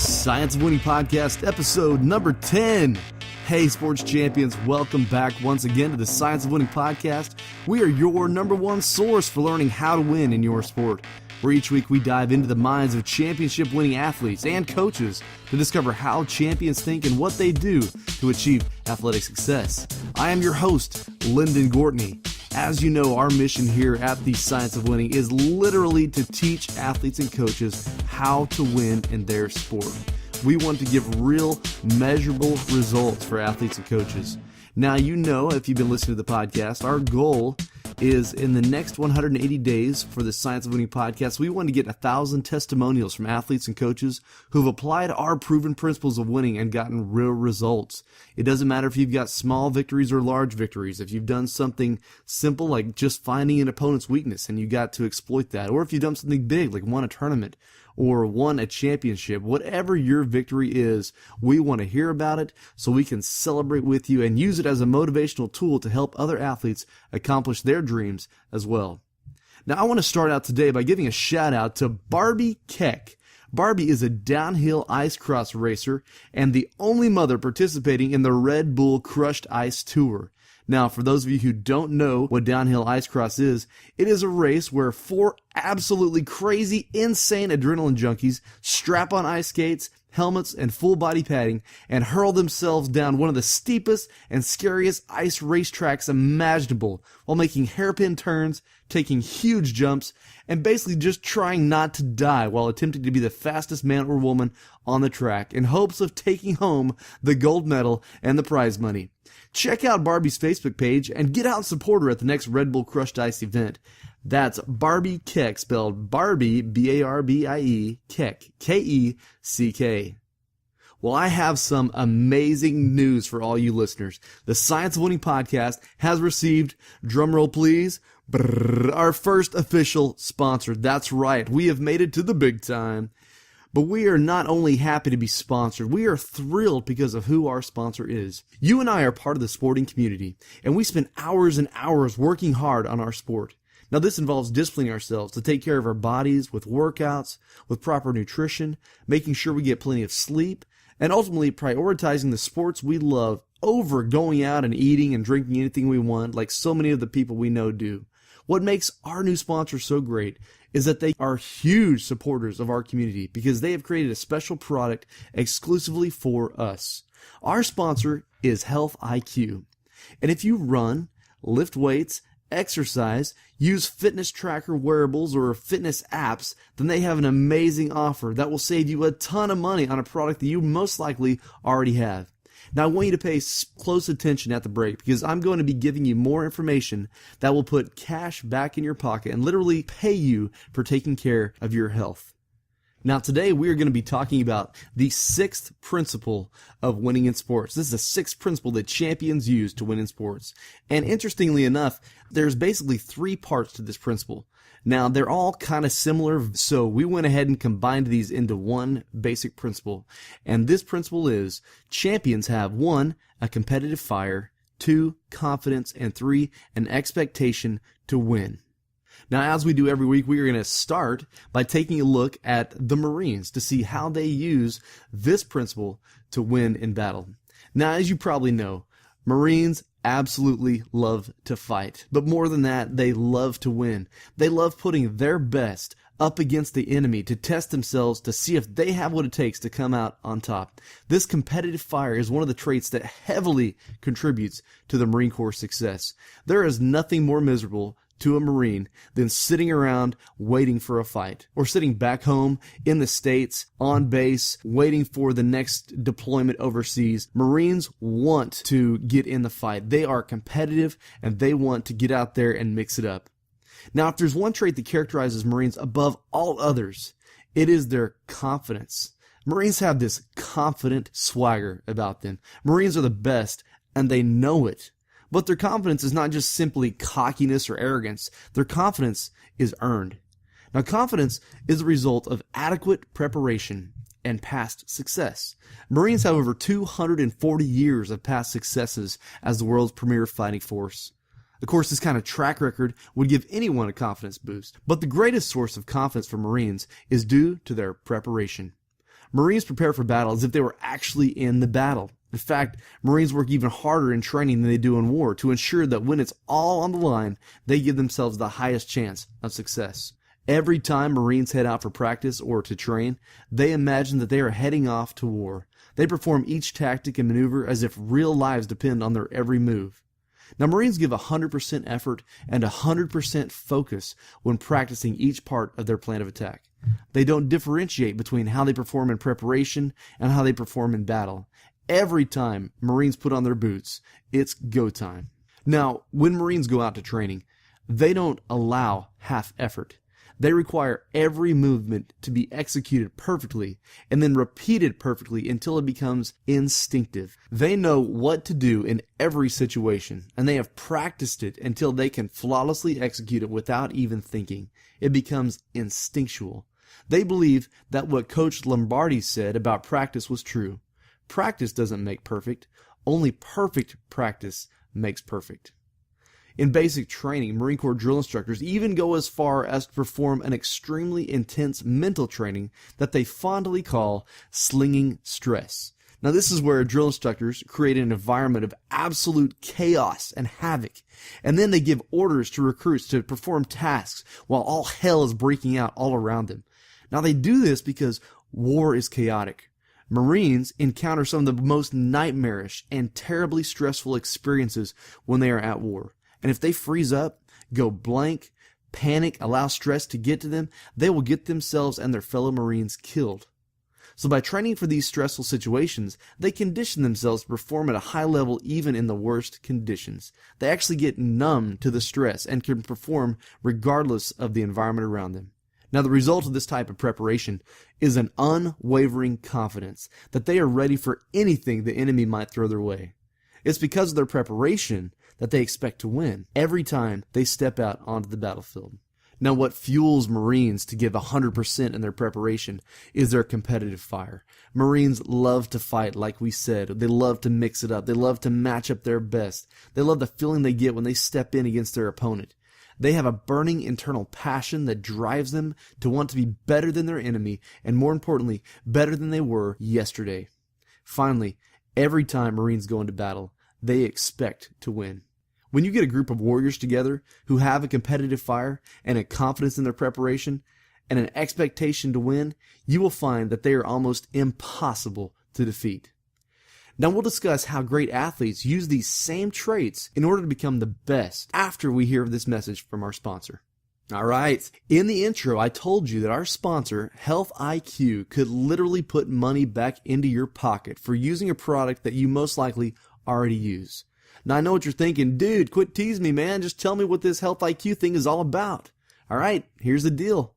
Science of Winning Podcast, episode number 10. Hey, sports champions, welcome back once again to the Science of Winning Podcast. We are your number one source for learning how to win in your sport, where each week we dive into the minds of championship-winning athletes and coaches to discover how champions think and what they do to achieve athletic success. I am your host, Lyndon Gortney. As you know, our mission here at the Science of Winning is literally to teach athletes and coaches how to win in their sport. We want to give real, measurable results for athletes and coaches. Now, you know, if you've been listening to the podcast, our goal is in the next 180 days for the Science of Winning podcast, we want to get 1,000 testimonials from athletes and coaches who've applied our proven principles of winning and gotten real results. It doesn't matter if you've got small victories or large victories, if you've done something simple like just finding an opponent's weakness and you got to exploit that, or if you've done something big like won a tournament or won a championship. Whatever your victory is, we want to hear about it so we can celebrate with you and use it as a motivational tool to help other athletes accomplish their dreams as well. Now, I want to start out today by giving a shout out to Barbie Tech. Barbie is a downhill ice cross racer and the only mother participating in the Red Bull Crushed Ice Tour. Now, for those of you who don't know what downhill ice cross is, it is a race where 4 absolutely crazy, insane adrenaline junkies strap on ice skates, helmets, and full body padding and hurl themselves down one of the steepest and scariest ice racetracks imaginable while making hairpin turns, taking huge jumps, and basically just trying not to die while attempting to be the fastest man or woman on the track in hopes of taking home the gold medal and the prize money. Check out Barbie's Facebook page and get out and support her at the next Red Bull Crushed Ice event. That's Barbie Tech, spelled Barbie, B-A-R-B-I-E, Tech, K-E-C-K. Well, I have some amazing news for all you listeners. The Science of Winning podcast has received, drumroll please, our first official sponsor. That's right, we have made it to the big time. But we are not only happy to be sponsored, we are thrilled because of who our sponsor is. You and I are part of the sporting community, and we spend hours and hours working hard on our sport. Now, this involves disciplining ourselves to take care of our bodies with workouts, with proper nutrition, making sure we get plenty of sleep, and ultimately prioritizing the sports we love over going out and eating and drinking anything we want like so many of the people we know do. What makes our new sponsor so great is that they are huge supporters of our community because they have created a special product exclusively for us. Our sponsor is HealthIQ. And if you run, lift weights, exercise, use fitness tracker wearables or fitness apps, then they have an amazing offer that will save you a ton of money on a product that you most likely already have. Now, I want you to pay close attention at the break because I'm going to be giving you more information that will put cash back in your pocket and literally pay you for taking care of your health. Now, today we are going to be talking about the 6th principle of winning in sports. This is the 6th principle that champions use to win in sports. And interestingly enough, there's basically 3 parts to this principle. Now, they're all kind of similar, so we went ahead and combined these into one basic principle. And this principle is champions have 1, a competitive fire, 2, confidence, and 3, an expectation to win. Now, as we do every week, we are going to start by taking a look at the Marines to see how they use this principle to win in battle. Now, as you probably know, Marines absolutely love to fight. But more than that, they love to win. They love putting their best up against the enemy to test themselves to see if they have what it takes to come out on top. This competitive fire is one of the traits that heavily contributes to the Marine Corps' success. There is nothing more miserable to a Marine than sitting around waiting for a fight, or sitting back home in the States on base waiting for the next deployment overseas. Marines want to get in the fight. They are competitive and they want to get out there and mix it up. Now, if there's one trait that characterizes Marines above all others, it is their confidence. Marines have this confident swagger about them. Marines are the best and they know it. But their confidence is not just simply cockiness or arrogance. Their confidence is earned. Now, confidence is the result of adequate preparation and past success. Marines have over 240 years of past successes as the world's premier fighting force. Of course, this kind of track record would give anyone a confidence boost. But the greatest source of confidence for Marines is due to their preparation. Marines prepare for battle as if they were actually in the battle. In fact, Marines work even harder in training than they do in war to ensure that when it's all on the line, they give themselves the highest chance of success. Every time Marines head out for practice or to train, they imagine that they are heading off to war. They perform each tactic and maneuver as if real lives depend on their every move. Now, Marines give 100% effort and 100% focus when practicing each part of their plan of attack. They don't differentiate between how they perform in preparation and how they perform in battle. Every time Marines put on their boots, it's go time. Now, when Marines go out to training, they don't allow half effort. They require every movement to be executed perfectly and then repeated perfectly until it becomes instinctive. They know what to do in every situation, and they have practiced it until they can flawlessly execute it without even thinking. It becomes instinctual. They believe that what Coach Lombardi said about practice was true. Practice doesn't make perfect. Only perfect practice makes perfect. In basic training, Marine Corps drill instructors even go as far as to perform an extremely intense mental training that they fondly call slinging stress. Now, this is where drill instructors create an environment of absolute chaos and havoc, and then they give orders to recruits to perform tasks while all hell is breaking out all around them. Now, they do this because war is chaotic. Marines encounter some of the most nightmarish and terribly stressful experiences when they are at war. And if they freeze up, go blank, panic, allow stress to get to them, they will get themselves and their fellow Marines killed. So by training for these stressful situations, they condition themselves to perform at a high level even in the worst conditions. They actually get numb to the stress and can perform regardless of the environment around them. Now, the result of this type of preparation is an unwavering confidence that they are ready for anything the enemy might throw their way. It's because of their preparation that they expect to win every time they step out onto the battlefield. Now, what fuels Marines to give 100% in their preparation is their competitive fire. Marines love to fight, like we said. They love to mix it up. They love to match up their best. They love the feeling they get when they step in against their opponent. They have a burning internal passion that drives them to want to be better than their enemy, and more importantly, better than they were yesterday. Finally, every time Marines go into battle, they expect to win. When you get a group of warriors together who have a competitive fire and a confidence in their preparation and an expectation to win, you will find that they are almost impossible to defeat. Now, we'll discuss how great athletes use these same traits in order to become the best after we hear this message from our sponsor. All right. In the intro, I told you that our sponsor, HealthIQ, could literally put money back into your pocket for using a product that you most likely already use. Now, I know what you're thinking. Dude, quit teasing me, man. Just tell me what this HealthIQ thing is all about. All right, here's the deal.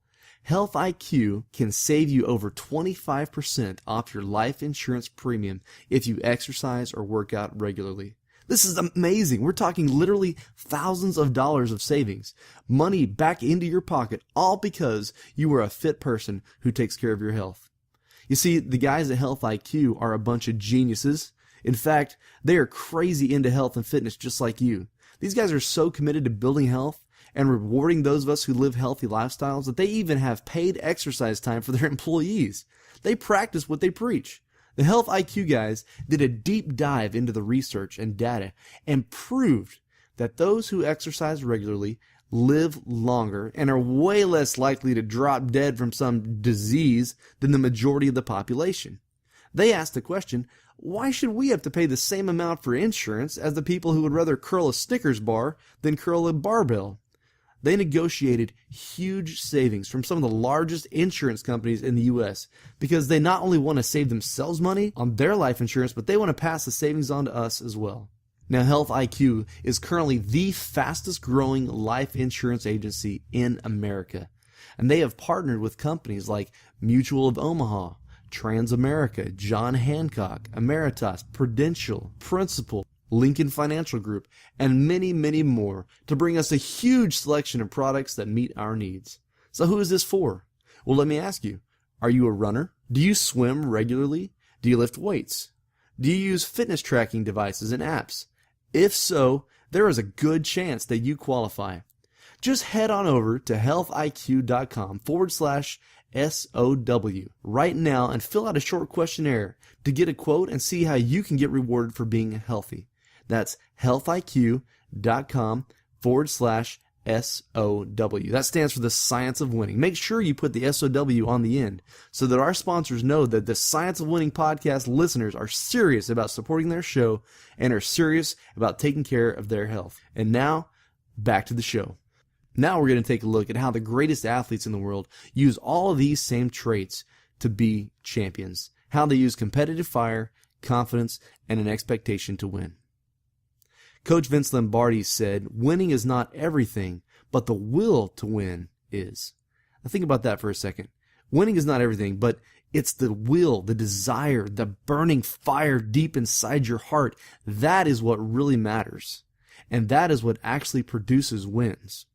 HealthIQ can save you over 25% off your life insurance premium if you exercise or work out regularly. This is amazing. We're talking literally thousands of dollars of savings, money back into your pocket, all because you are a fit person who takes care of your health. You see, the guys at HealthIQ are a bunch of geniuses. In fact, they are crazy into health and fitness just like you. These guys are so committed to building health and rewarding those of us who live healthy lifestyles that they even have paid exercise time for their employees. They practice what they preach. The HealthIQ guys did a deep dive into the research and data and proved that those who exercise regularly live longer and are way less likely to drop dead from some disease than the majority of the population. They asked the question, why should we have to pay the same amount for insurance as the people who would rather curl a Snickers bar than curl a barbell? They negotiated huge savings from some of the largest insurance companies in the U.S. because they not only want to save themselves money on their life insurance, but they want to pass the savings on to us as well. Now, HealthIQ is currently the fastest growing life insurance agency in America, and they have partnered with companies like Mutual of Omaha, Transamerica, John Hancock, Ameritas, Prudential, Principal, Lincoln Financial Group, and many, many more to bring us a huge selection of products that meet our needs. So who is this for? Well, let me ask you, are you a runner? Do you swim regularly? Do you lift weights? Do you use fitness tracking devices and apps? If so, there is a good chance that you qualify. Just head on over to healthiq.com/SOW right now and fill out a short questionnaire to get a quote and see how you can get rewarded for being healthy. That's healthiq.com/SOW. That stands for the science of winning. Make sure you put the SOW on the end so that our sponsors know that the Science of Winning podcast listeners are serious about supporting their show and are serious about taking care of their health. And now, back to the show. Now we're going to take a look at how the greatest athletes in the world use all of these same traits to be champions. How they use competitive fire, confidence, and an expectation to win. Coach Vince Lombardi said, "Winning is not everything, but the will to win is." Now think about that for a second. Winning is not everything, but it's the will, the desire, the burning fire deep inside your heart. That is what really matters. And that is what actually produces wins.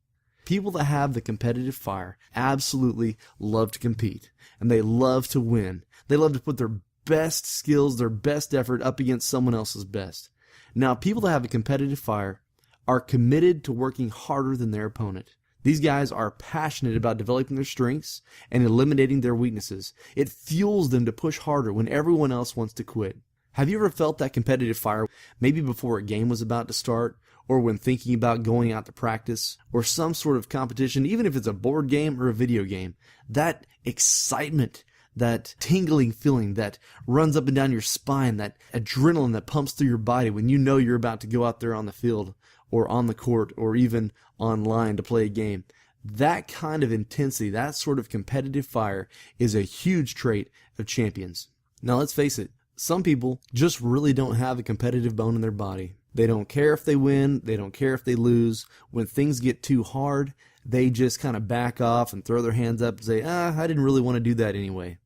People that have the competitive fire absolutely love to compete, and they love to win. They love to put their best skills, their best effort up against someone else's best. Now, people that have a competitive fire are committed to working harder than their opponent. These guys are passionate about developing their strengths and eliminating their weaknesses. It fuels them to push harder when everyone else wants to quit. Have you ever felt that competitive fire, maybe before a game was about to start, or when thinking about going out to practice, or some sort of competition, even if it's a board game or a video game? That excitement, that tingling feeling that runs up and down your spine, that adrenaline that pumps through your body when you know you're about to go out there on the field or on the court or even online to play a game. That kind of intensity, that sort of competitive fire is a huge trait of champions. Now let's face it, some people just really don't have a competitive bone in their body. They don't care if they win, they don't care if they lose. When things get too hard, they just kind of back off and throw their hands up and say, I didn't really want to do that anyway.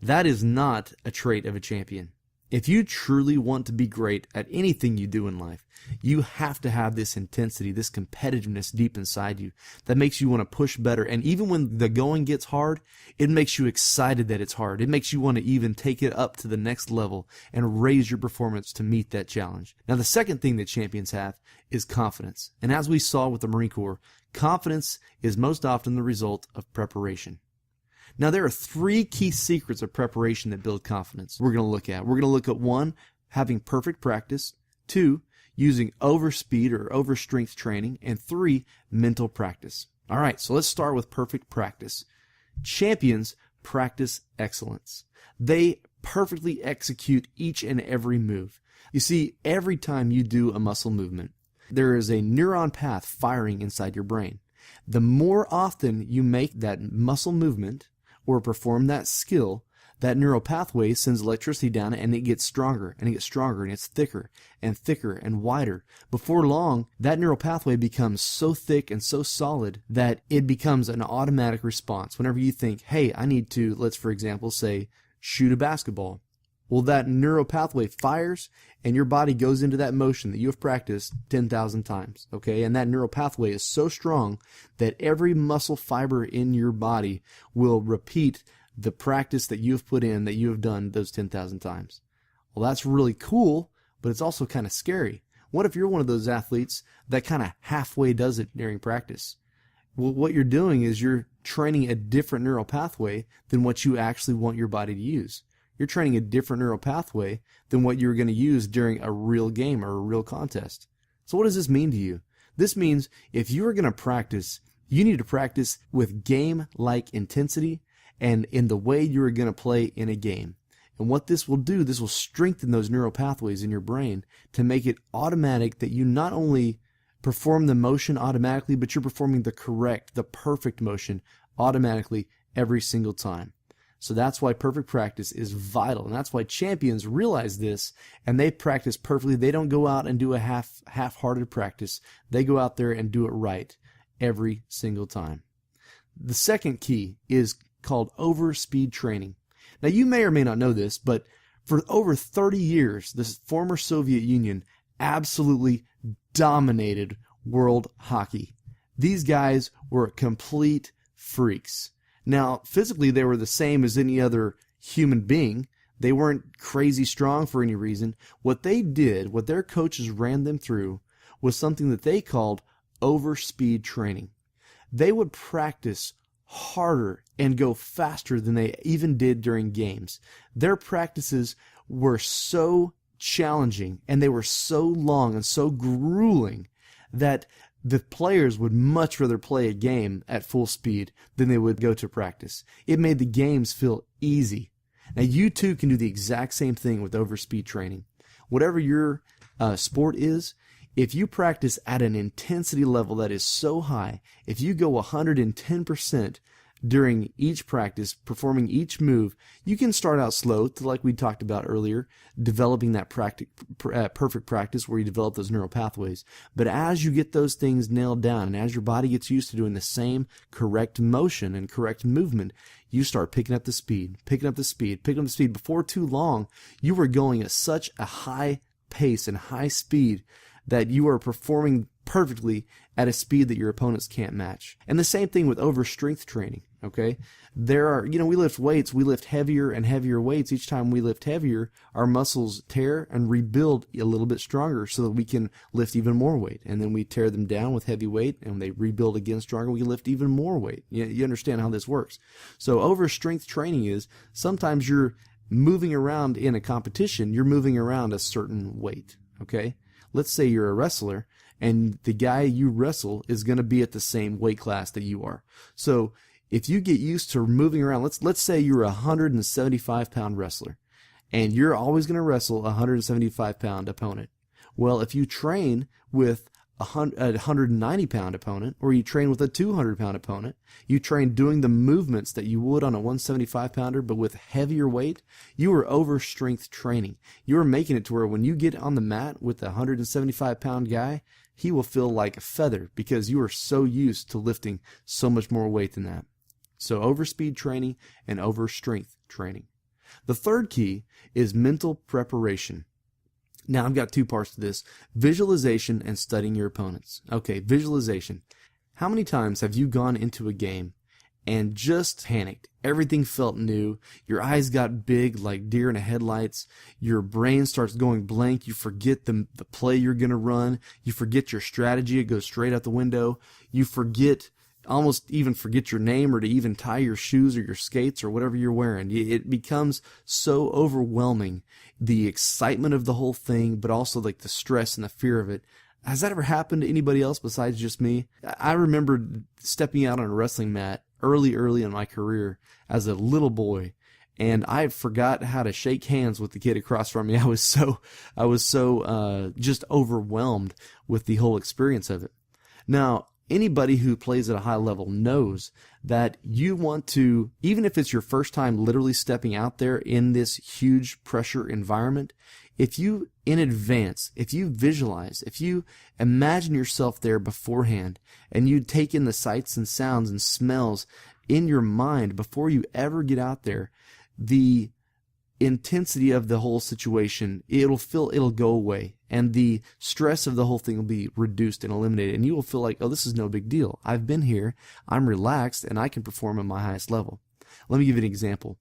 That is not a trait of a champion. If you truly want to be great at anything you do in life, you have to have this intensity, this competitiveness deep inside you that makes you want to push better. And even when the going gets hard, it makes you excited that it's hard. It makes you want to even take it up to the next level and raise your performance to meet that challenge. Now, the second thing that champions have is confidence. And as we saw with the Marine Corps, confidence is most often the result of preparation. Now, there are 3 key secrets of preparation that build confidence we're going to look at. We're going to look at 1, having perfect practice, 2, using overspeed or overstrength training, and 3, mental practice. All right, so let's start with perfect practice. Champions practice excellence. They perfectly execute each and every move. You see, every time you do a muscle movement, there is a neuron path firing inside your brain. The more often you make that muscle movement or perform that skill, that neural pathway sends electricity down and it gets stronger and it gets stronger and it's thicker and wider. Before long, that neural pathway becomes so thick and so solid that it becomes an automatic response. Whenever you think, hey, I need to, let's for example say, shoot a basketball. Well, that neural pathway fires and your body goes into that motion that you have practiced 10,000 times, okay? And that neural pathway is so strong that every muscle fiber in your body will repeat the practice that you have put in, that you have done those 10,000 times. Well, that's really cool, but it's also kind of scary. What if you're one of those athletes that kind of halfway does it during practice? Well, what you're doing is you're training a different neural pathway than what you actually want your body to use. You're training a different neural pathway than what you're going to use during a real game or a real contest. So what does this mean to you? This means if you are going to practice, you need to practice with game-like intensity and in the way you are going to play in a game. And what this will do, this will strengthen those neural pathways in your brain to make it automatic that you not only perform the motion automatically, but you're performing the correct, the perfect motion automatically every single time. So that's why perfect practice is vital, and that's why champions realize this, and they practice perfectly. They don't go out and do a half-hearted practice. They go out there and do it right every single time. The second key is called overspeed training. Now, you may or may not know this, but for over 30 years, the former Soviet Union absolutely dominated world hockey. These guys were complete freaks. Now, physically, they were the same as any other human being. They weren't crazy strong for any reason. What they did, what their coaches ran them through, was something that they called overspeed training. they would practice harder and go faster than they even did during games. Their practices were so challenging and they were so long and so grueling that the players would much rather play a game at full speed than they would go to practice. It made the games feel easy. Now you too can do the exact same thing with overspeed training. Whatever your sport is, if you practice at an intensity level that is so high, if you go 110% during each practice, performing each move, you can start out slow, like we talked about earlier, developing that perfect practice where you develop those neural pathways. But as you get those things nailed down, and as your body gets used to doing the same correct motion and correct movement, you start picking up the speed. Before too long, you were going at such a high pace and high speed that you are performing perfectly at a speed that your opponents can't match. And the same thing with over strength training, okay? We lift weights, we lift heavier and heavier weights. Each time we lift heavier, our muscles tear and rebuild a little bit stronger so that we can lift even more weight. And then we tear them down with heavy weight and they rebuild again stronger. We can lift even more weight. You understand how this works. So over strength training is sometimes you're moving around in a competition, you're moving around a certain weight, okay? Let's say you're a wrestler and the guy you wrestle is going to be at the same weight class that you are. So if you get used to moving around, let's say you're a 175-pound wrestler and you're always going to wrestle a 175-pound opponent. Well, if you train with a 190-pound opponent, or you train with a 200-pound opponent, you train doing the movements that you would on a 175-pounder, but with heavier weight, you are over strength training. You are making it to where when you get on the mat with a 175-pound guy, he will feel like a feather because you are so used to lifting so much more weight than that. So over speed training and over strength training. The third key is mental preparation. Now, I've got two parts to this: visualization and studying your opponents. Okay, visualization. How many times have you gone into a game and just panicked? Everything felt new. Your eyes got big like deer in the headlights. Your brain starts going blank. You forget the play you're going to run. You forget your strategy. It goes straight out the window. You almost even forget your name or to even tie your shoes or your skates or whatever you're wearing. It becomes so overwhelming, the excitement of the whole thing, but also like the stress and the fear of it. Has that ever happened to anybody else besides just me? I remember stepping out on a wrestling mat early in my career as a little boy, and I forgot how to shake hands with the kid across from me. I was so just overwhelmed with the whole experience of it. Now, anybody who plays at a high level knows that you want to, even if it's your first time literally stepping out there in this huge pressure environment, if you visualize, if you imagine yourself there beforehand and you take in the sights and sounds and smells in your mind before you ever get out there, the intensity of the whole situation, it'll go away, and the stress of the whole thing will be reduced and eliminated, and you will feel like, oh, this is no big deal. I've been here, I'm relaxed, and I can perform at my highest level. Let me give you an example.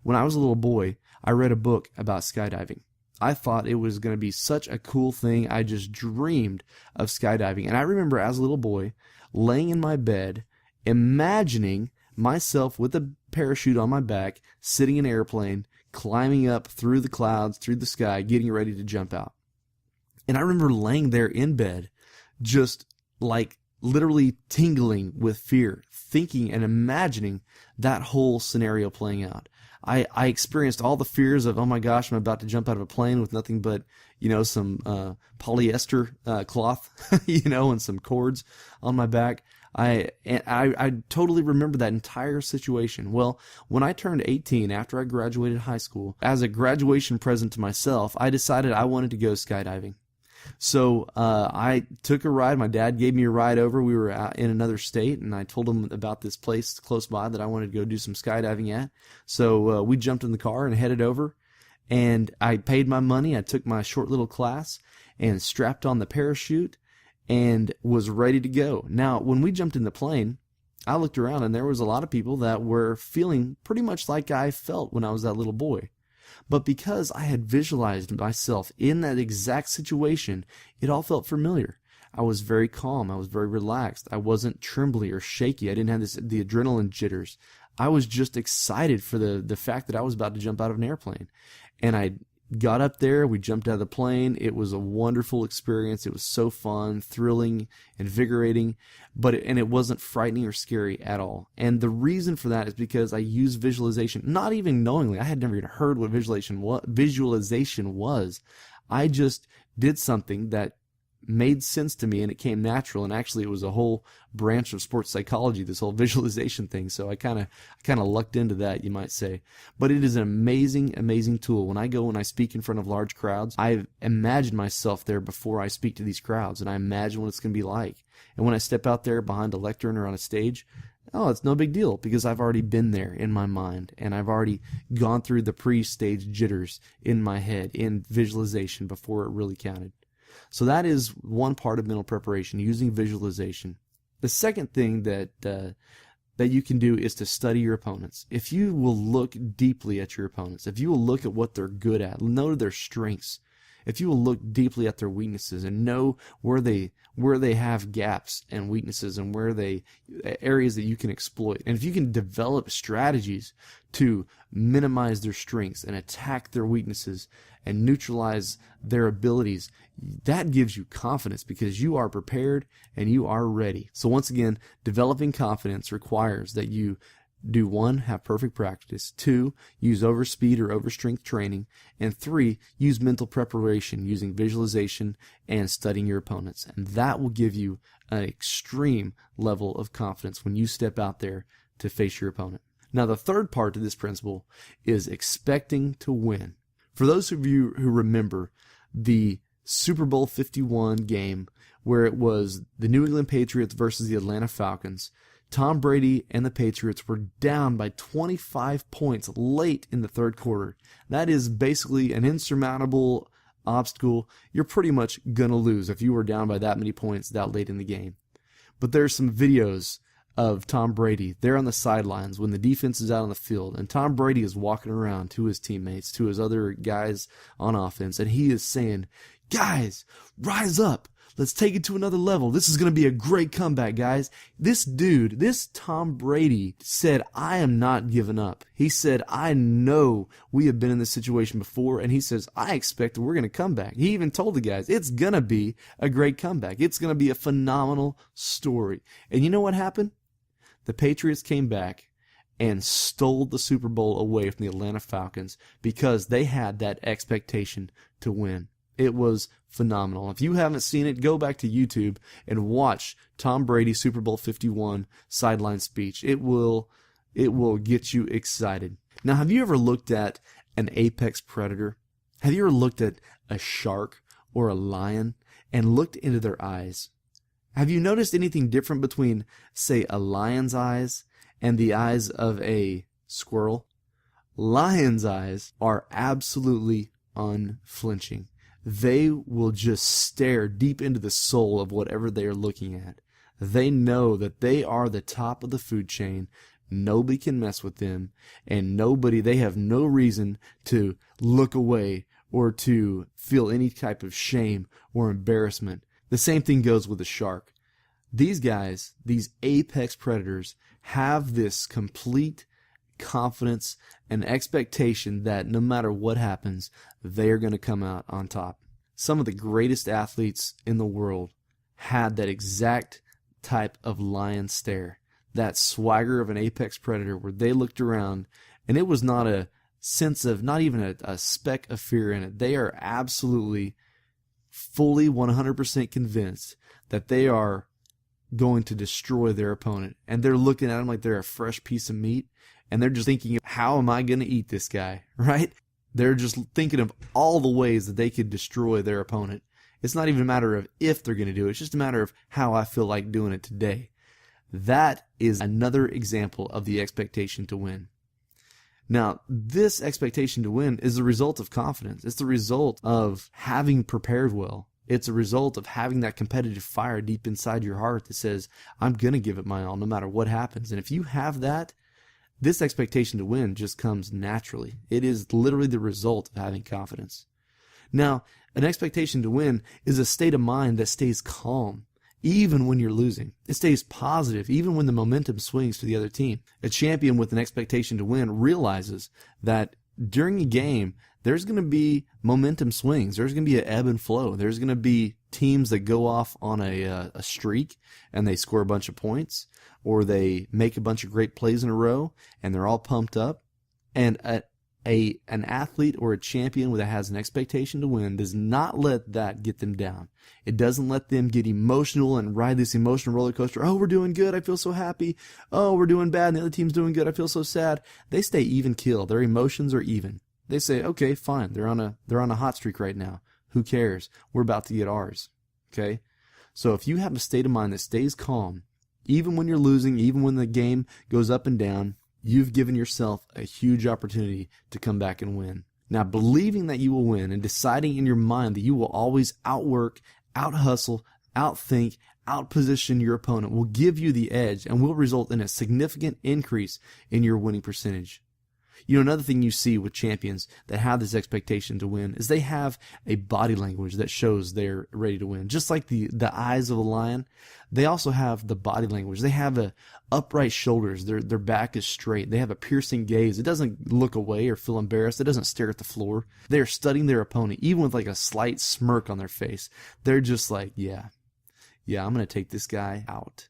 When I was a little boy, I read a book about skydiving. I thought it was going to be such a cool thing. I just dreamed of skydiving. And I remember as a little boy laying in my bed, imagining myself with a parachute on my back, sitting in an airplane, climbing up through the clouds, through the sky, getting ready to jump out. And I remember laying there in bed, just like literally tingling with fear, thinking and imagining that whole scenario playing out. I experienced all the fears of, oh my gosh, I'm about to jump out of a plane with nothing but, some polyester cloth, and some cords on my back. I totally remember that entire situation. Well, when I turned 18 after I graduated high school, as a graduation present to myself, I decided I wanted to go skydiving. So I took a ride. My dad gave me a ride over. We were out in another state, and I told him about this place close by that I wanted to go do some skydiving at. So we jumped in the car and headed over, and I paid my money. I took my short little class and strapped on the parachute and was ready to go. Now, when we jumped in the plane, I looked around, and there was a lot of people that were feeling pretty much like I felt when I was that little boy. But because I had visualized myself in that exact situation, it all felt familiar. I was very calm. I was very relaxed. I wasn't trembly or shaky. I didn't have the adrenaline jitters. I was just excited for the fact that I was about to jump out of an airplane. And I got up there, we jumped out of the plane. It was a wonderful experience. It was so fun, thrilling, invigorating, and it wasn't frightening or scary at all. And the reason for that is because I used visualization, not even knowingly. I had never even heard what visualization was. I just did something that made sense to me, and it came natural. And actually, it was a whole branch of sports psychology, this whole visualization thing. So I kind of lucked into that, you might say. But it is an amazing tool. When I go and I speak in front of large crowds, I imagine myself there before I speak to these crowds, and I imagine what it's going to be like. And when I step out there behind a lectern or on a stage, it's no big deal, because I've already been there in my mind, and I've already gone through the pre-stage jitters in my head in visualization before it really counted. So that is one part of mental preparation, using visualization. The second thing that you can do is to study your opponents. If you will look deeply at your opponents, if you will look at what they're good at, know their strengths, if you will look deeply at their weaknesses and know where they have gaps and weaknesses and areas that you can exploit, and if you can develop strategies to minimize their strengths and attack their weaknesses and neutralize their abilities, that gives you confidence, because you are prepared and you are ready. So once again, developing confidence requires that you do 1, have perfect practice, 2, use overspeed or overstrength training, and 3, use mental preparation using visualization and studying your opponents. And that will give you an extreme level of confidence when you step out there to face your opponent. Now, the third part to this principle is expecting to win. For those of you who remember the Super Bowl 51 game where it was the New England Patriots versus the Atlanta Falcons, Tom Brady and the Patriots were down by 25 points late in the third quarter. That is basically an insurmountable obstacle. You're pretty much going to lose if you were down by that many points that late in the game. But there's some videos of Tom Brady there on the sidelines when the defense is out on the field, and Tom Brady is walking around to his teammates, to his other guys on offense, and he is saying, "Guys, rise up. Let's take it to another level. This is going to be a great comeback, guys." This Tom Brady said, "I am not giving up." He said, "I know we have been in this situation before," and he says, "I expect we're going to come back." He even told the guys, it's going to be a great comeback. It's going to be a phenomenal story. And you know what happened? The Patriots came back and stole the Super Bowl away from the Atlanta Falcons because they had that expectation to win. It was phenomenal. If you haven't seen it, go back to YouTube and watch Tom Brady's Super Bowl 51 sideline speech. It will get you excited. Now, have you ever looked at an apex predator? Have you ever looked at a shark or a lion and looked into their eyes? Have you noticed anything different between, say, a lion's eyes and the eyes of a squirrel? Lion's eyes are absolutely unflinching. They will just stare deep into the soul of whatever they are looking at. They know that they are the top of the food chain. Nobody can mess with them, and they have no reason to look away or to feel any type of shame or embarrassment. The same thing goes with a shark. These guys, these apex predators, have this complete confidence and expectation that no matter what happens, they are going to come out on top. Some of the greatest athletes in the world had that exact type of lion stare, that swagger of an apex predator where they looked around and it was not a sense of, not even a speck of fear in it. They are absolutely, fully 100% convinced that they are going to destroy their opponent. And they're looking at them like they're a fresh piece of meat. And they're just thinking, how am I going to eat this guy, right? They're just thinking of all the ways that they could destroy their opponent. It's not even a matter of if they're going to do it. It's just a matter of how I feel like doing it today. That is another example of the expectation to win. Now, this expectation to win is the result of confidence. It's the result of having prepared well. It's a result of having that competitive fire deep inside your heart that says, I'm going to give it my all no matter what happens. And if you have that, this expectation to win just comes naturally. It is literally the result of having confidence. Now, an expectation to win is a state of mind that stays calm, even when you're losing. It stays positive, even when the momentum swings to the other team. A champion with an expectation to win realizes that during a game, there's going to be momentum swings. There's going to be an ebb and flow. There's going to be teams that go off on a streak and they score a bunch of points, or they make a bunch of great plays in a row and they're all pumped up. And an athlete or a champion that has an expectation to win does not let that get them down. It doesn't let them get emotional and ride this emotional roller coaster. Oh, we're doing good, I feel so happy. Oh, we're doing bad, and the other team's doing good, I feel so sad. They stay even keel. Their emotions are even. They say, okay, fine, they're on a hot streak right now. Who cares? We're about to get ours. Okay? So if you have a state of mind that stays calm, even when you're losing, even when the game goes up and down, you've given yourself a huge opportunity to come back and win. Now, believing that you will win and deciding in your mind that you will always outwork, out-hustle, outthink, outposition your opponent will give you the edge and will result in a significant increase in your winning percentage. You know, another thing you see with champions that have this expectation to win is they have a body language that shows they're ready to win. Just like the eyes of a lion, they also have the body language. They have upright shoulders. Their back is straight. They have a piercing gaze. It doesn't look away or feel embarrassed. It doesn't stare at the floor. They're studying their opponent, even with like a slight smirk on their face. They're just like, yeah, I'm going to take this guy out.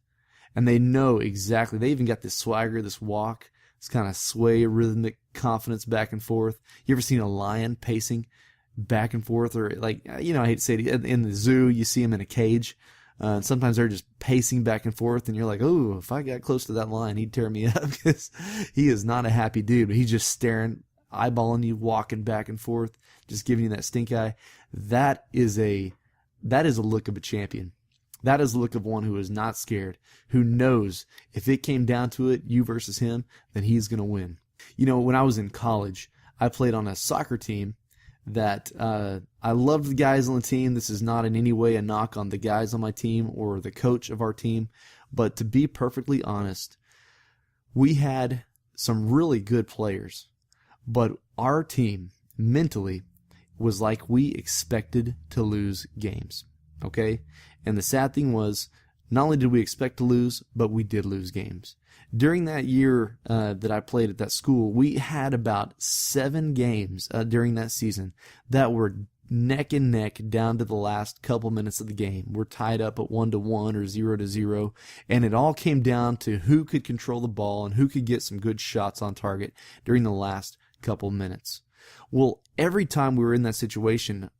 And they know exactly. They even got this swagger, this walk. It's kind of sway, rhythmic confidence back and forth. You ever seen a lion pacing back and forth? Or like, you know, I hate to say it, in the zoo, you see them in a cage. And sometimes they're just pacing back and forth, and you're like, oh, if I got close to that lion, he'd tear me up, because he is not a happy dude. But he's just staring, eyeballing you, walking back and forth, just giving you that stink eye. That is a look of a champion. That is the look of one who is not scared, who knows if it came down to it, you versus him, then he's going to win. You know, when I was in college, I played on a soccer team that I loved the guys on the team. This is not in any way a knock on the guys on my team or the coach of our team, but to be perfectly honest, we had some really good players, but our team mentally was like we expected to lose games. Okay? And the sad thing was, not only did we expect to lose, but we did lose games. During that year that I played at that school, we had about 7 games during that season that were neck and neck down to the last couple minutes of the game. We're tied up at 1-1 or 0-0, and it all came down to who could control the ball and who could get some good shots on target during the last couple minutes. Well, every time we were in that situation,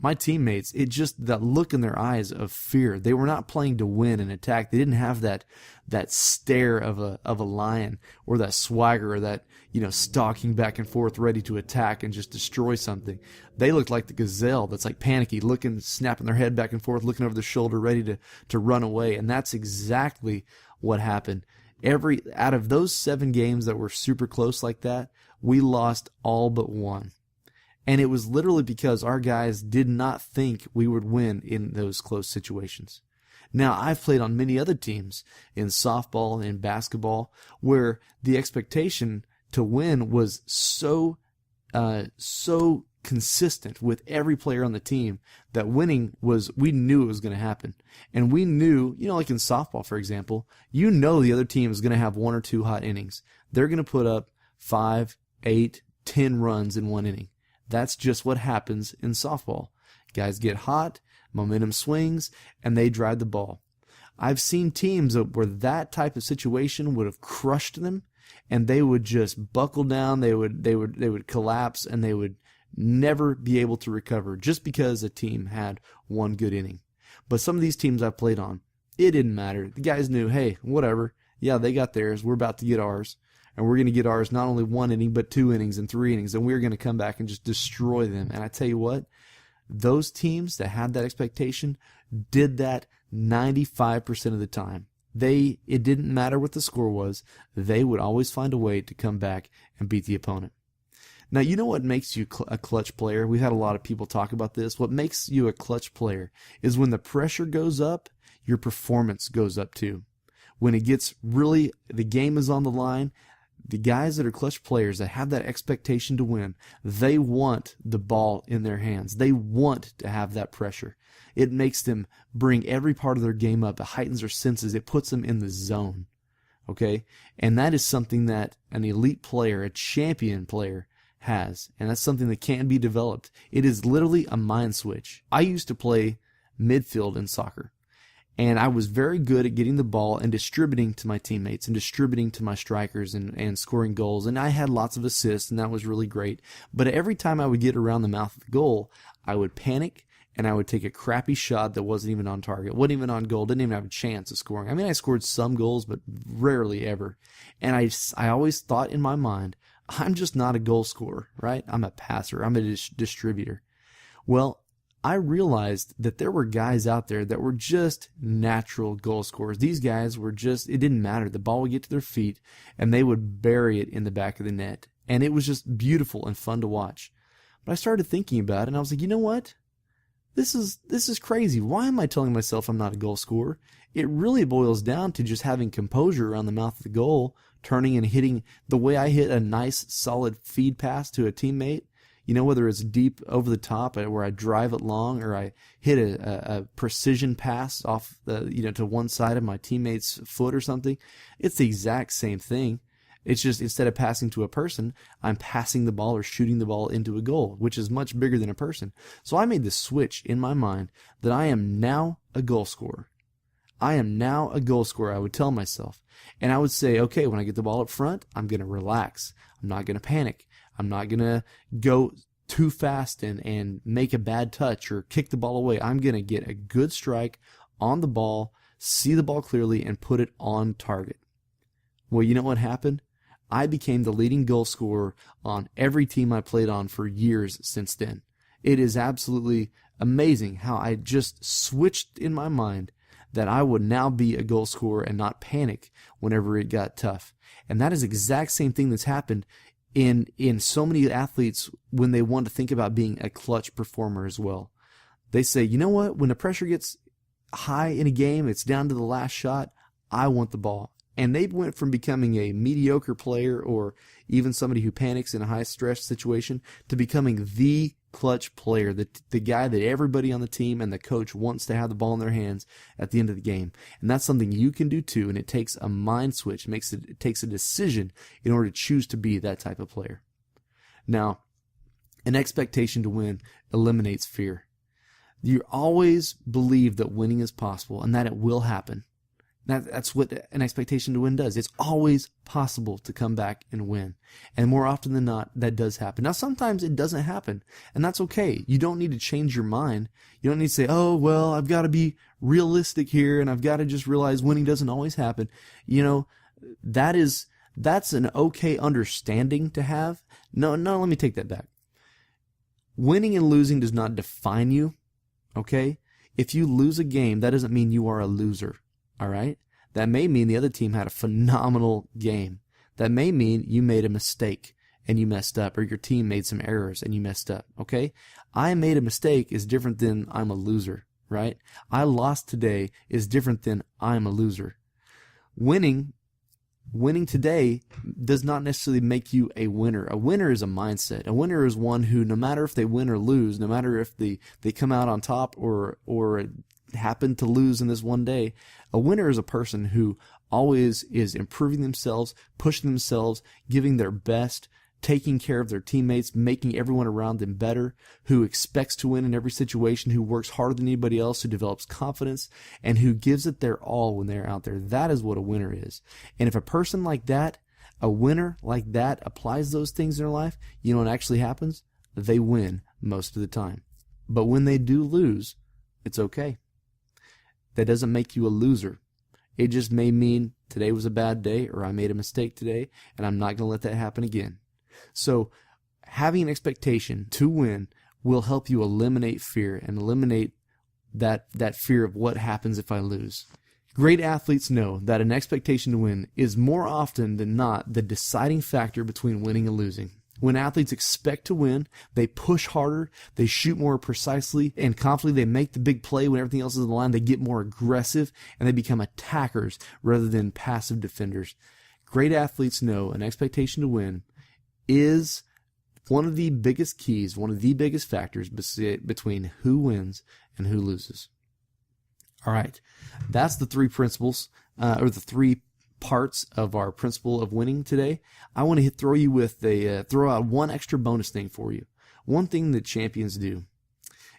my teammates, it just that look in their eyes of fear. They were not playing to win and attack. They didn't have that stare of a lion, or that swagger, or that, you know, stalking back and forth ready to attack and just destroy something. They looked like the gazelle that's like panicky, looking, snapping their head back and forth, looking over their shoulder, ready to run away. And that's exactly what happened. Out of those 7 games that were super close like that, we lost all but 1. And it was literally because our guys did not think we would win in those close situations. Now, I've played on many other teams in softball and basketball where the expectation to win was so consistent with every player on the team that winning was, we knew it was going to happen. And we knew, you know, like in softball, for example, you know the other team is going to have 1 or 2 hot innings. They're going to put up 5, 8, 10 runs in 1 inning. That's just what happens in softball. Guys get hot, momentum swings, and they drive the ball. I've seen teams where that type of situation would have crushed them, and they would just buckle down. They would collapse, and they would never be able to recover just because a team had 1 good inning. But some of these teams I've played on, it didn't matter. The guys knew, hey, whatever. Yeah, they got theirs. We're about to get ours. And we're going to get ours not only 1 inning, but 2 innings and 3 innings. And we're going to come back and just destroy them. And I tell you what, those teams that had that expectation did that 95% of the time. It didn't matter what the score was. They would always find a way to come back and beat the opponent. Now, you know what makes you a clutch player? We've had a lot of people talk about this. What makes you a clutch player is when the pressure goes up, your performance goes up too. When it gets really, the game is on the line, The guys that are clutch players that have that expectation to win, they want the ball in their hands. They want to have that pressure. It makes them bring every part of their game up. It heightens their senses. It puts them in the zone. Okay? And that is something that an elite player, a champion player, has. And that's something that can be developed. It is literally a mind switch. I used to play midfield in soccer. And I was very good at getting the ball and distributing to my teammates and distributing to my strikers and scoring goals. And I had lots of assists, and that was really great. But every time I would get around the mouth of the goal, I would panic, and I would take a crappy shot that wasn't even on target, wasn't even on goal, didn't even have a chance of scoring. I mean, I scored some goals, but rarely ever. And I always thought in my mind, I'm just not a goal scorer, right? I'm a passer. I'm a distributor. Well, I realized that there were guys out there that were just natural goal scorers. These guys were just, it didn't matter. The ball would get to their feet and they would bury it in the back of the net. And it was just beautiful and fun to watch. But I started thinking about it and I was like, you know what? This is crazy. Why am I telling myself I'm not a goal scorer? It really boils down to just having composure around the mouth of the goal, turning and hitting the way I hit a nice solid feed pass to a teammate. You know, whether it's deep over the top where I drive it long or I hit a precision pass off to one side of my teammate's foot or something, it's the exact same thing. It's just instead of passing to a person, I'm passing the ball or shooting the ball into a goal, which is much bigger than a person. So I made the switch in my mind that I am now a goal scorer. I am now a goal scorer, I would tell myself. And I would say, okay, when I get the ball up front, I'm going to relax. I'm not going to panic. I'm not going to go too fast and make a bad touch or kick the ball away. I'm going to get a good strike on the ball, see the ball clearly, and put it on target. Well, you know what happened? I became the leading goal scorer on every team I played on for years since then. It is absolutely amazing how I just switched in my mind that I would now be a goal scorer and not panic whenever it got tough. And that is the exact same thing that's happened in so many athletes when they want to think about being a clutch performer as well. They say, you know what, when the pressure gets high in a game, it's down to the last shot, I want the ball. And they went from becoming a mediocre player or even somebody who panics in a high stress situation to becoming the clutch player, the guy that everybody on the team and the coach wants to have the ball in their hands at the end of the game. And that's something you can do too, and it takes a mind switch. It takes a decision in order to choose to be that type of player. Now, an expectation to win eliminates fear. You always believe that winning is possible and that it will happen. That's what an expectation to win does. It's always possible to come back and win. And more often than not, that does happen. Now, sometimes it doesn't happen, and that's okay. You don't need to change your mind. You don't need to say, oh, well, I've got to be realistic here, and I've got to just realize winning doesn't always happen. You know, that's an okay understanding to have. No, let me take that back. Winning and losing does not define you, okay? If you lose a game, that doesn't mean you are a loser. All right? That may mean the other team had a phenomenal game. That may mean you made a mistake and you messed up, or your team made some errors and you messed up, okay? I made a mistake is different than I'm a loser, right? I lost today is different than I'm a loser. Winning today does not necessarily make you a winner. A winner is a mindset. A winner is one who, no matter if they win or lose, no matter if they come out on top or happen to lose in this one day, a winner is a person who always is improving themselves, pushing themselves, giving their best, taking care of their teammates, making everyone around them better, who expects to win in every situation, who works harder than anybody else, who develops confidence, and who gives it their all when they're out there. That is what a winner is. And if a person like that, a winner like that, applies those things in their life, you know what actually happens? They win most of the time. But when they do lose, it's okay. That doesn't make you a loser. It just may mean today was a bad day, or I made a mistake today, and I'm not going to let that happen again. So having an expectation to win will help you eliminate fear and eliminate that fear of what happens if I lose. Great athletes know that an expectation to win is more often than not the deciding factor between winning and losing. When athletes expect to win, they push harder, they shoot more precisely and confidently, they make the big play when everything else is on the line, they get more aggressive, and they become attackers rather than passive defenders. Great athletes know an expectation to win is one of the biggest keys, one of the biggest factors between who wins and who loses. All right, that's the three principles, or the three parts of our principle of winning today. I want to throw out one extra bonus thing for you. One thing that champions do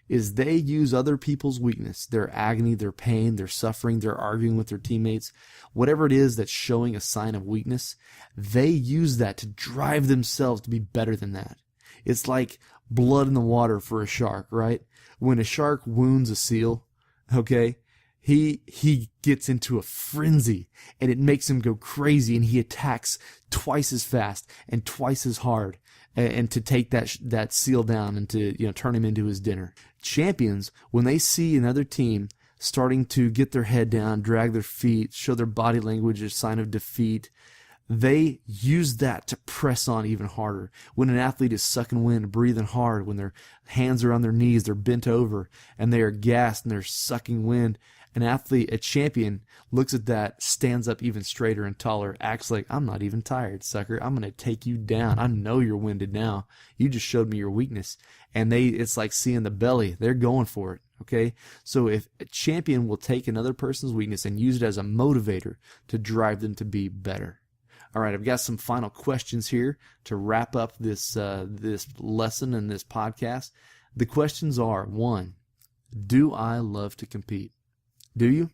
is they use other people's weakness, their agony, their pain, their suffering, their arguing with their teammates, whatever it is that's showing a sign of weakness, they use that to drive themselves to be better than that. It's like blood in the water for a shark, right? When a shark wounds a seal, okay, he gets into a frenzy and it makes him go crazy, and he attacks twice as fast and twice as hard and to take that seal down and to turn him into his dinner. Champions, when they see another team starting to get their head down, drag their feet, show their body language as a sign of defeat, they use that to press on even harder. When an athlete is sucking wind, breathing hard, when their hands are on their knees, they're bent over, and they are gassed and they're sucking wind, a champion, looks at that, stands up even straighter and taller, acts like, I'm not even tired, sucker. I'm going to take you down. I know you're winded now. You just showed me your weakness. And it's like seeing the belly. They're going for it, okay? So if a champion will take another person's weakness and use it as a motivator to drive them to be better. All right, I've got some final questions here to wrap up this lesson and this podcast. The questions are, 1, do I love to compete? Do you?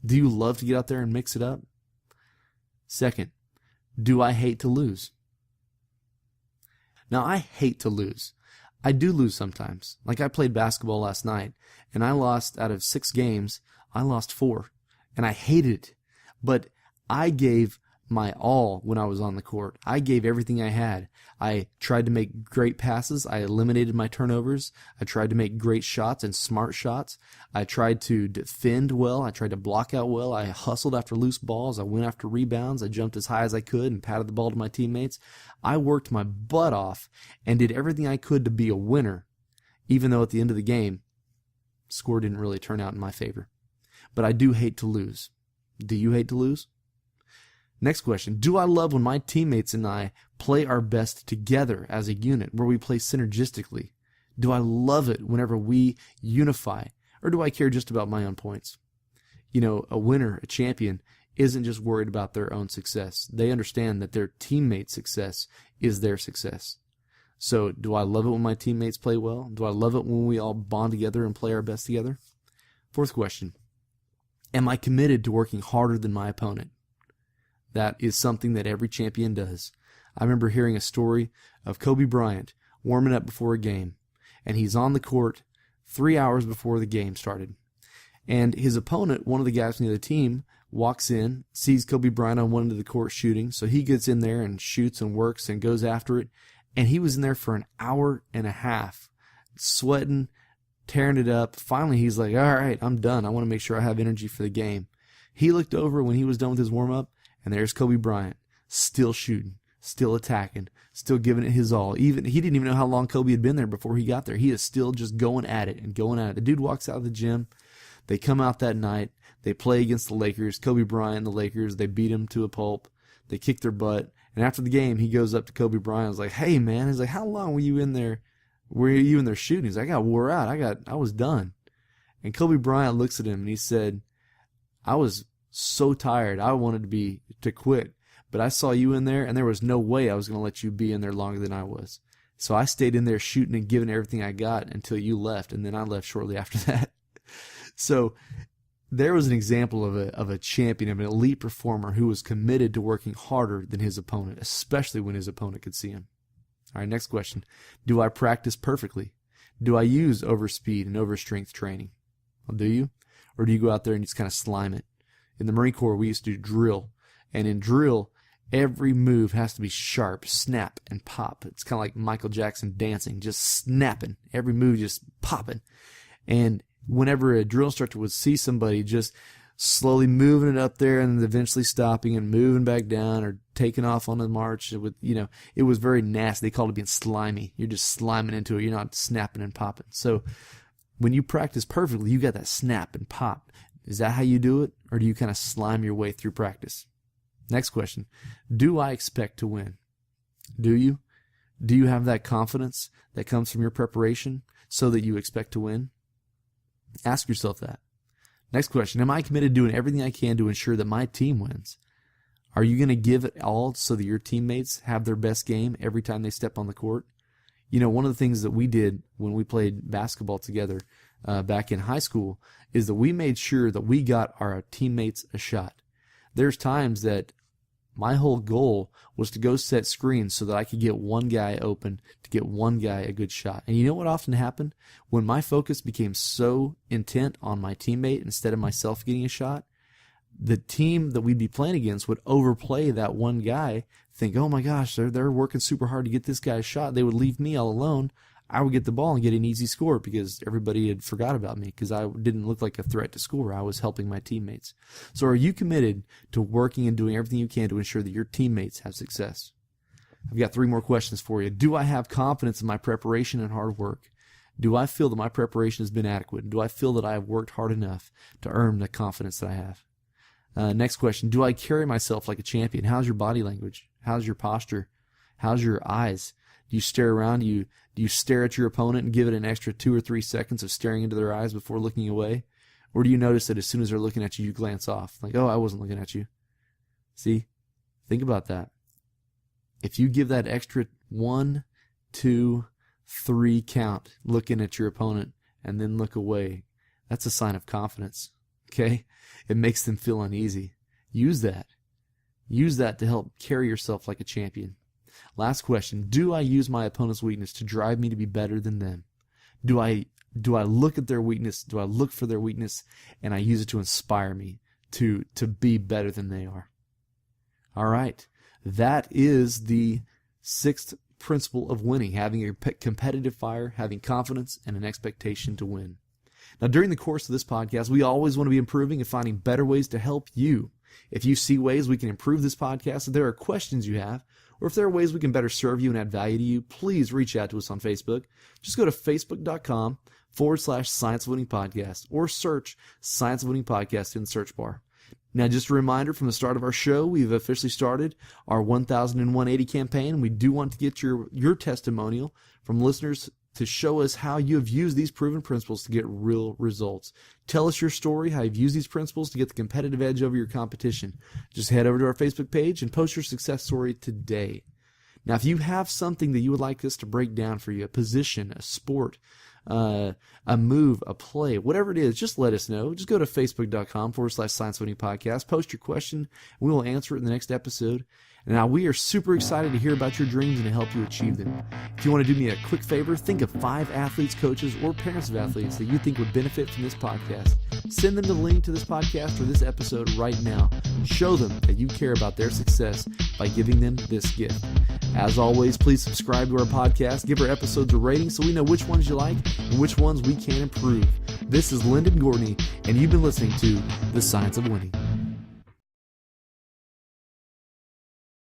Do you love to get out there and mix it up? 2nd, do I hate to lose? Now, I hate to lose. I do lose sometimes. Like I played basketball last night, and I lost out of 6 games, I lost 4. And I hated it. But I gave my all when I was on the court. I gave everything I had. I tried to make great passes. I eliminated my turnovers. I tried to make great shots and smart shots. I tried to defend well. I tried to block out well. I hustled after loose balls. I went after rebounds. I jumped as high as I could and patted the ball to my teammates. I worked my butt off and did everything I could to be a winner, even though at the end of the game, score didn't really turn out in my favor. But I do hate to lose. Do you hate to lose? Next question, do I love when my teammates and I play our best together as a unit, where we play synergistically? Do I love it whenever we unify, or do I care just about my own points? A winner, a champion, isn't just worried about their own success. They understand that their teammate's success is their success. So do I love it when my teammates play well? Do I love it when we all bond together and play our best together? 4th question, am I committed to working harder than my opponent? That is something that every champion does. I remember hearing a story of Kobe Bryant warming up before a game, and he's on the court 3 hours before the game started. And his opponent, one of the guys from the other team, walks in, sees Kobe Bryant on one end of the court shooting, so he gets in there and shoots and works and goes after it. And he was in there for an hour and a half, sweating, tearing it up. Finally, he's like, all right, I'm done. I want to make sure I have energy for the game. He looked over when he was done with his warm-up, and there's Kobe Bryant, still shooting, still attacking, still giving it his all. He didn't even know how long Kobe had been there before he got there. He is still just going at it and going at it. The dude walks out of the gym. They come out that night. They play against the Lakers. Kobe Bryant and the Lakers, they beat him to a pulp. They kick their butt. And after the game, he goes up to Kobe Bryant and is like, hey, man. He's like, how long were you in there? Were you in there shooting? He's like, I got wore out. I was done. And Kobe Bryant looks at him and he said, I was so tired. I wanted to quit, but I saw you in there, and there was no way I was going to let you be in there longer than I was. So I stayed in there shooting and giving everything I got until you left, and then I left shortly after that. So there was an example of a champion, of an elite performer who was committed to working harder than his opponent, especially when his opponent could see him. All right, next question. Do I practice perfectly? Do I use overspeed and overstrength training? Well, do you? Or do you go out there and just kind of slime it? In the Marine Corps, we used to do drill. And in drill, every move has to be sharp, snap, and pop. It's kind of like Michael Jackson dancing, just snapping. Every move just popping. And whenever a drill instructor would see somebody just slowly moving it up there and eventually stopping and moving back down or taking off on the march, it was very nasty. They called it being slimy. You're just sliming into it. You're not snapping and popping. So when you practice perfectly, you got that snap and pop. Is that how you do it, or do you kind of slime your way through practice? Next question, do I expect to win? Do you? Do you have that confidence that comes from your preparation so that you expect to win? Ask yourself that. Next question, am I committed to doing everything I can to ensure that my team wins? Are you going to give it all so that your teammates have their best game every time they step on the court? You know, one of the things that we did when we played basketball together back in high school is that we made sure that we got our teammates a shot. There's times that my whole goal was to go set screens so that I could get one guy open, to get one guy a good shot. And you know what often happened? When my focus became so intent on my teammate instead of myself getting a shot, the team that we'd be playing against would overplay that one guy, think, oh my gosh, they're working super hard to get this guy a shot. They would leave me all alone. I would get the ball and get an easy score because everybody had forgot about me because I didn't look like a threat to score. I was helping my teammates. So are you committed to working and doing everything you can to ensure that your teammates have success? I've got 3 more questions for you. Do I have confidence in my preparation and hard work? Do I feel that my preparation has been adequate? Do I feel that I have worked hard enough to earn the confidence that I have? Next question, do I carry myself like a champion? How's your body language? How's your posture? How's your eyes? Do you stare around? Do you stare at your opponent and give it an extra 2 or 3 seconds of staring into their eyes before looking away? Or do you notice that as soon as they're looking at you, you glance off? Like, oh, I wasn't looking at you. See? Think about that. If you give that extra 1, 2, 3 count looking at your opponent and then look away, that's a sign of confidence. Okay? It makes them feel uneasy. Use that. Use that to help carry yourself like a champion. Last question, do I use my opponent's weakness to drive me to be better than them? Do I look at their weakness? Do I look for their weakness and I use it to inspire me to be better than they are? All right. That is the 6th principle of winning, having a competitive fire, having confidence, and an expectation to win. Now, during the course of this podcast, we always want to be improving and finding better ways to help you. If you see ways we can improve this podcast, if there are questions you have, or if there are ways we can better serve you and add value to you, please reach out to us on Facebook. Just go to facebook.com/Science of Winning Podcast or search Science of Winning Podcast in the search bar. Now, just a reminder from the start of our show, we've officially started our 100180 campaign. We do want to get your testimonial from listeners to show us how you have used these proven principles to get real results. Tell us your story, how you've used these principles to get the competitive edge over your competition. Just head over to our Facebook page and post your success story today. Now, if you have something that you would like us to break down for you, a position, a sport, a move, a play, whatever it is, just let us know. Just go to facebook.com/Science of Winning Podcast, post your question, and we will answer it in the next episode. Now, we are super excited to hear about your dreams and to help you achieve them. If you want to do me a quick favor, think of 5 athletes, coaches, or parents of athletes that you think would benefit from this podcast. Send them the link to this podcast or this episode right now. Show them that you care about their success by giving them this gift. As always, please subscribe to our podcast, give our episodes a rating so we know which ones you like and which ones we can improve. This is Lyndon Gortney, and you've been listening to The Science of Winning.